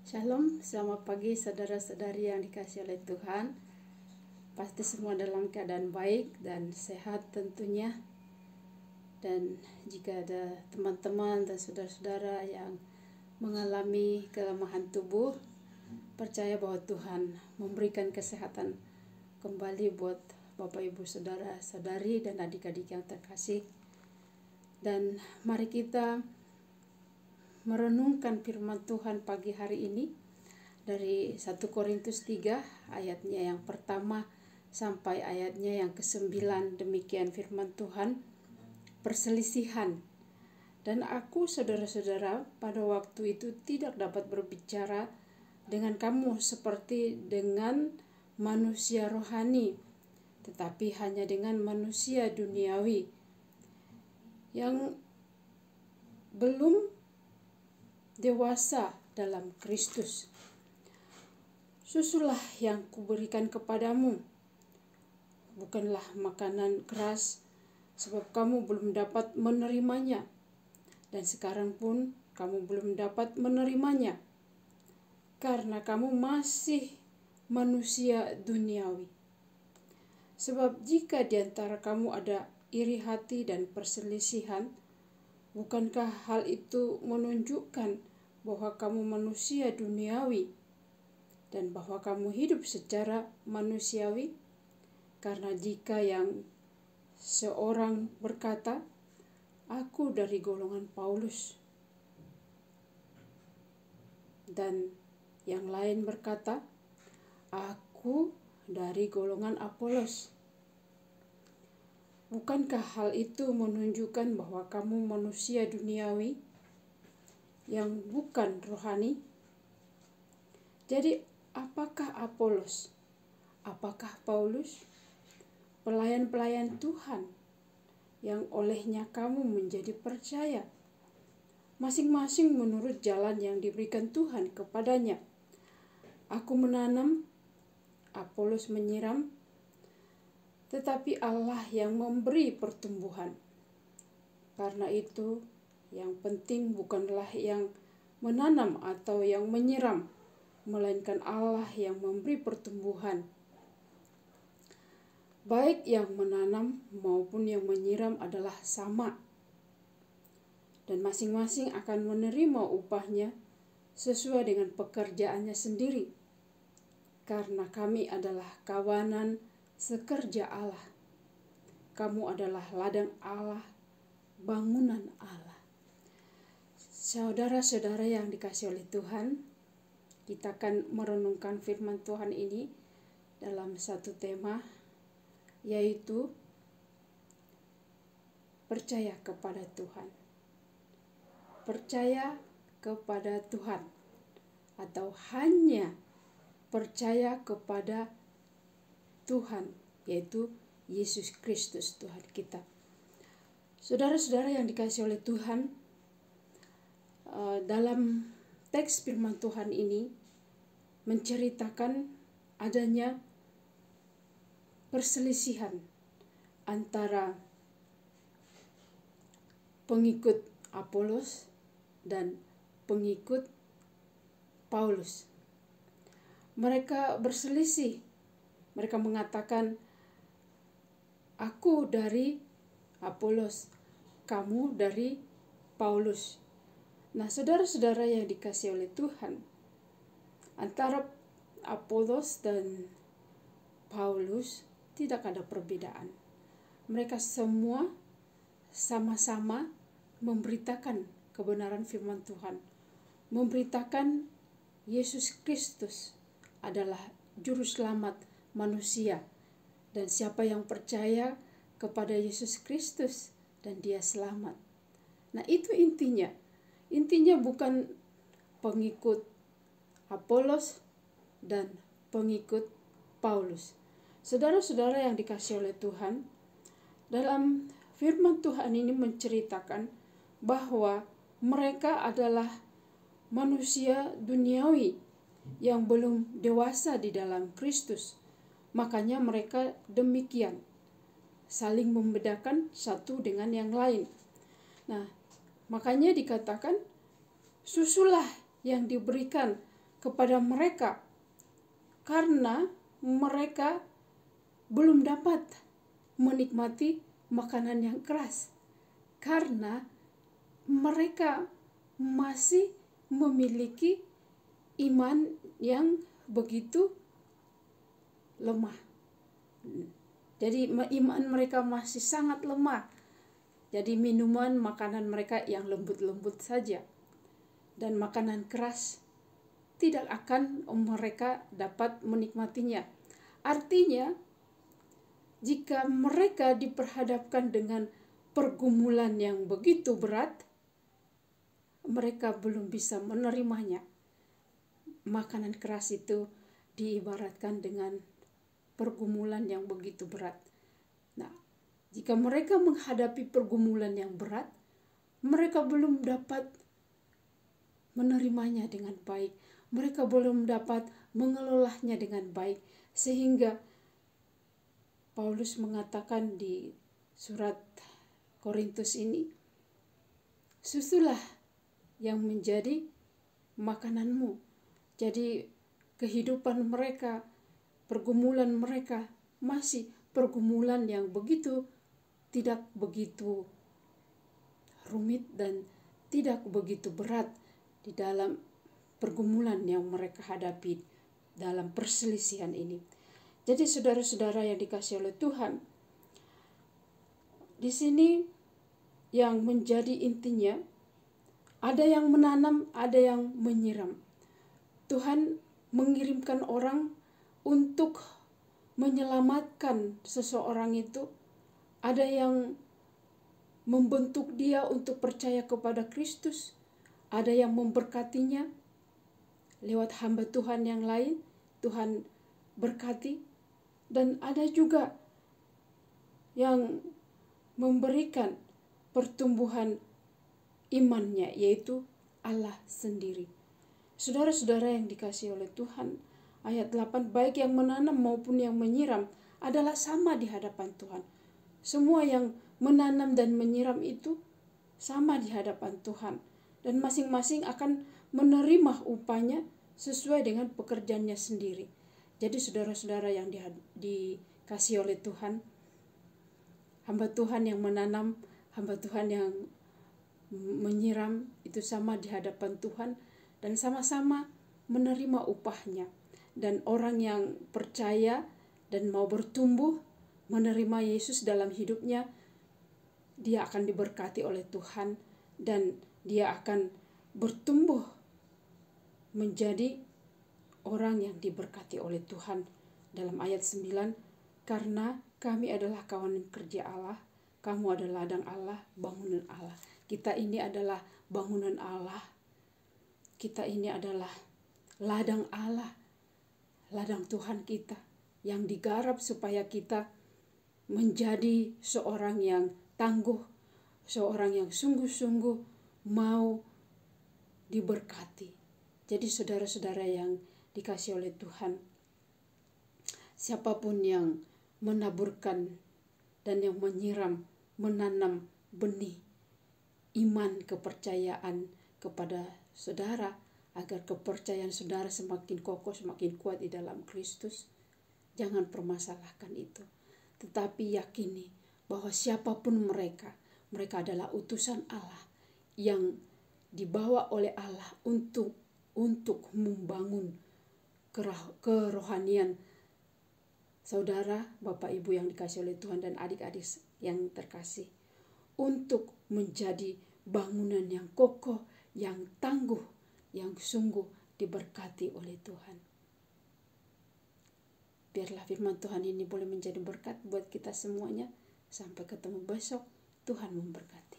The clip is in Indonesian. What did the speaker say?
Shalom, selamat pagi saudara-saudari yang dikasihi oleh Tuhan. Pasti semua dalam keadaan baik dan sehat tentunya. Dan jika ada teman-teman dan saudara-saudara yang mengalami kelemahan tubuh, percaya bahwa Tuhan memberikan kesehatan kembali buat Bapak Ibu saudara-saudari dan adik-adik yang terkasih. Dan mari kita merenungkan firman Tuhan pagi hari ini dari 1 Korintus 3 ayatnya yang pertama sampai ayatnya yang ke-9. Demikian firman Tuhan, perselisihan. Dan aku saudara-saudara pada waktu itu tidak dapat berbicara dengan kamu seperti dengan manusia rohani, tetapi hanya dengan manusia duniawi yang belum dewasa dalam Kristus. Susulah yang kuberikan kepadamu, bukanlah makanan keras, sebab kamu belum dapat menerimanya, dan sekarang pun kamu belum dapat menerimanya, karena kamu masih manusia duniawi. Sebab jika di antara kamu ada iri hati dan perselisihan, bukankah hal itu menunjukkan bahwa kamu manusia duniawi dan bahwa kamu hidup secara manusiawi? Karena jika yang seorang berkata, aku dari golongan Paulus, dan yang lain berkata, aku dari golongan Apolos, bukankah hal itu menunjukkan bahwa kamu manusia duniawi yang bukan rohani? Jadi apakah Apolos? Apakah Paulus? Pelayan-pelayan Tuhan yang olehnya kamu menjadi percaya, masing-masing menurut jalan yang diberikan Tuhan kepadanya. Aku menanam, Apolos menyiram, tetapi Allah yang memberi pertumbuhan. Karena itu, yang penting bukanlah yang menanam atau yang menyiram, melainkan Allah yang memberi pertumbuhan. Baik yang menanam maupun yang menyiram adalah sama, dan masing-masing akan menerima upahnya sesuai dengan pekerjaannya sendiri, karena kami adalah kawanan sekerja Allah. Kamu adalah ladang Allah, bangunan Allah. Saudara-saudara yang dikasihi oleh Tuhan, kita akan merenungkan firman Tuhan ini dalam satu tema, yaitu percaya kepada Tuhan. Percaya kepada Tuhan, atau hanya percaya kepada Tuhan, yaitu Yesus Kristus Tuhan kita. Saudara-saudara yang dikasihi oleh Tuhan, dalam teks firman Tuhan ini menceritakan adanya perselisihan antara pengikut Apolos dan pengikut Paulus. Mereka berselisih. Mereka mengatakan, aku dari Apolos, kamu dari Paulus. Nah, saudara-saudara yang dikasihi oleh Tuhan, antara Apolos dan Paulus tidak ada perbedaan. Mereka semua sama-sama memberitakan kebenaran firman Tuhan, memberitakan Yesus Kristus adalah juru selamat manusia, dan siapa yang percaya kepada Yesus Kristus dan dia selamat. Nah, itu intinya. Intinya bukan pengikut Apolos dan pengikut Paulus. Saudara-saudara yang dikasihi oleh Tuhan, dalam firman Tuhan ini menceritakan bahwa mereka adalah manusia duniawi yang belum dewasa di dalam Kristus. Makanya mereka demikian, saling membedakan satu dengan yang lain. Nah, makanya dikatakan, susulah yang diberikan kepada mereka karena mereka belum dapat menikmati makanan yang keras, karena mereka masih memiliki iman yang begitu lemah. Jadi iman mereka masih sangat lemah. Jadi minuman, makanan mereka yang lembut-lembut saja. Dan makanan keras tidak akan mereka dapat menikmatinya. Artinya, jika mereka diperhadapkan dengan pergumulan yang begitu berat, mereka belum bisa menerimanya. Makanan keras itu diibaratkan dengan pergumulan yang begitu berat. Nah, jika mereka menghadapi pergumulan yang berat, mereka belum dapat menerimanya dengan baik. Mereka belum dapat mengelolanya dengan baik. Sehingga Paulus mengatakan di surat Korintus ini, susulah yang menjadi makananmu. Jadi kehidupan mereka, pergumulan mereka masih pergumulan yang tidak begitu rumit dan tidak begitu berat di dalam pergumulan yang mereka hadapi dalam perselisihan ini. Jadi saudara-saudara yang dikasihi oleh Tuhan, di sini yang menjadi intinya, ada yang menanam, ada yang menyiram. Tuhan mengirimkan orang untuk menyelamatkan seseorang itu. Ada yang membentuk dia untuk percaya kepada Kristus. Ada yang memberkatinya lewat hamba Tuhan yang lain. Tuhan berkati. Dan ada juga yang memberikan pertumbuhan imannya, yaitu Allah sendiri. Saudara-saudara yang dikasihi oleh Tuhan, ayat 8, baik yang menanam maupun yang menyiram adalah sama di hadapan Tuhan. Semua yang menanam dan menyiram itu sama di hadapan Tuhan. Dan masing-masing akan menerima upahnya sesuai dengan pekerjaannya sendiri. Jadi saudara-saudara yang dikasihi oleh Tuhan, hamba Tuhan yang menanam, hamba Tuhan yang menyiram itu sama di hadapan Tuhan dan sama-sama menerima upahnya. Dan orang yang percaya dan mau bertumbuh menerima Yesus dalam hidupnya, dia akan diberkati oleh Tuhan dan dia akan bertumbuh menjadi orang yang diberkati oleh Tuhan. Dalam ayat 9, karena kami adalah kawanan kerja Allah, kamu adalah ladang Allah, bangunan Allah. Kita ini adalah bangunan Allah. Kita ini adalah ladang Allah, ladang Tuhan kita yang digarap supaya kita menjadi seorang yang tangguh, seorang yang sungguh-sungguh mau diberkati. Jadi saudara-saudara yang dikasihi oleh Tuhan, siapapun yang menaburkan dan yang menyiram, menanam benih iman, kepercayaan kepada saudara, agar kepercayaan saudara semakin kokoh, semakin kuat di dalam Kristus, jangan permasalahkan itu. Tetapi yakini bahwa siapapun mereka adalah utusan Allah yang dibawa oleh Allah untuk membangun kerohanian saudara, Bapak Ibu yang dikasihi oleh Tuhan dan adik-adik yang terkasih, untuk menjadi bangunan yang kokoh, yang tangguh, yang sungguh diberkati oleh Tuhan. Biarlah firman Tuhan ini boleh menjadi berkat buat kita semuanya. Sampai ketemu besok. Tuhan memberkati.